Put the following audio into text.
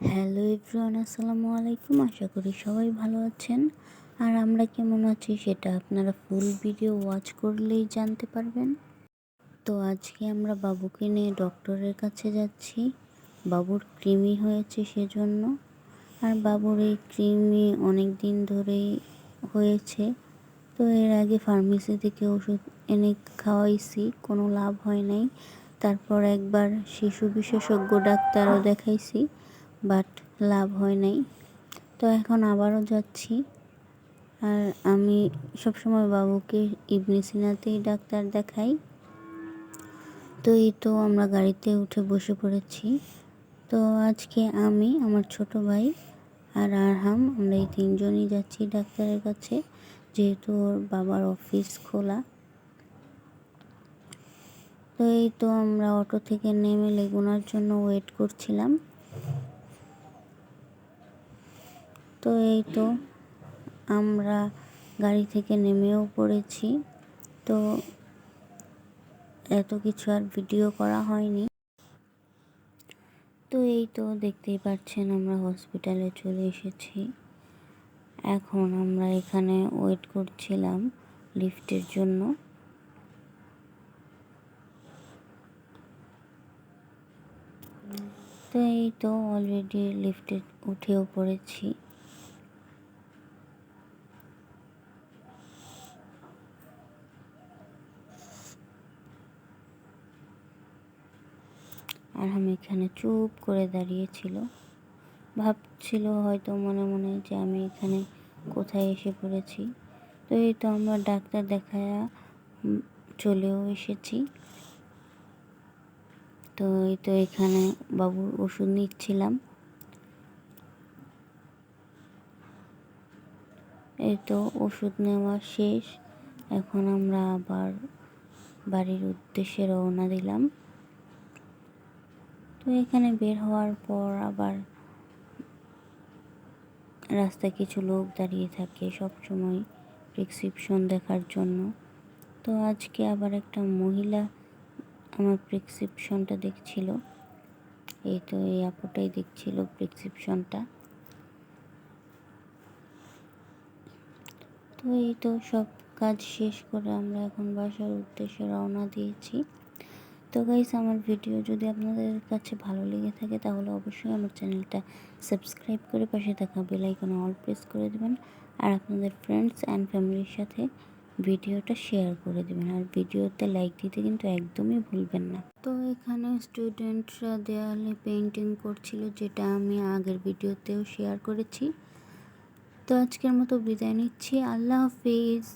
Hello everyone, আসসালামু আলাইকুম। আশা করি সবাই ভালো আছেন। আর আমরা কেমন আছি সেটা আপনারা ফুল ভিডিও ওয়াচ করলেই জানতে পারবেন। তো আজকে আমরা বাবুকে নিয়ে ডক্টরের কাছে যাচ্ছি। বাবুর কৃমি হয়েছে সেজন্য। আর বাবুর এই কৃমি অনেক দিন ধরেই হয়েছে। তো এর আগে ফার্মেসি থেকে ওষুধ এনে খাওয়াইছি, কোনো লাভ হয় নাই। তারপর একবার শিশু বিশেষজ্ঞ ডাক্তারও দেখাইছি, বাট লাভ হয় নাই। তো এখন আবারও যাচ্ছি। আর আমি সবসময় বাবুকে ইবনে সিনাতেই ডাক্তার দেখাই। তো এই তো আমরা গাড়িতে উঠে বসে পড়েছি। তো আজকে আমি, আমার ছোট ভাই আর আরহাম, আমরা এই তিনজনই যাচ্ছি ডাক্তারের কাছে, যেহেতু ওর বাবার অফিস খোলা। তো এই তো আমরা অটো থেকে নেমে লেগুনার জন্য ওয়েট করছিলাম। তো এই তো আমরা গাড়ি থেকে নেমেও পড়েছি। তো এত কিছু আর ভিডিও করা হয়নি। তো এই তো দেখতেই পাচ্ছেন আমরা হসপিটালে চলে এসেছি। এখন আমরা এখানে ওয়েট করছিলাম লিফটের জন্য। তো এই তো অলরেডি লিফটে উঠেও পড়েছি। আর আমি এখানে চুপ করে দাঁড়িয়েছিল, ভাবছিল হয়তো মনে মনে যে আমি এখানে কোথায় এসে পড়েছি। তো এই তো আমরা ডাক্তার দেখায়া চলেও এসেছি। তো এই তো এখানে বাবুর ওষুধ নিচ্ছিলাম। এই তো ওষুধ নেওয়া শেষ। এখন আমরা আবার বাড়ির উদ্দেশ্যে রওনা দিলাম। তো এখানে বের হওয়ার পর আবার রাস্তায় কিছু লোক দাঁড়িয়ে থাকে সব সময় প্রেসক্রিপশন দেখার জন্য। তো আজকে আবার একটা মহিলা আমার প্রেসক্রিপশনটা দেখছিল। এই তো এই আপুটাই দেখছিল প্রেসক্রিপশনটা। তো এই তো সব কাজ শেষ করে আমরা এখন বাসার উদ্দেশ্যে রওনা দিয়েছি। তো গাইস, আমার ভিডিও যদি আপনাদের কাছে ভালো লেগে থাকে তাহলে অবশ্যই আমার চ্যানেলটা সাবস্ক্রাইব করে পাশে থাকা বেল আইকনে অল প্রেস করে দেবেন। আর আপনাদের ফ্রেন্ডস অ্যান্ড ফ্যামিলির সাথে ভিডিওটা শেয়ার করে দেবেন। আর ভিডিওতে লাইক দিতে কিন্তু একদমই ভুলবেন না। তো এখানে স্টুডেন্টরা দেয়ালে পেইন্টিং করছিল, যেটা আমি আগের ভিডিওতেও শেয়ার করেছি। তো আজকের মতো বিদায় নিচ্ছি। আল্লাহ হাফিজ।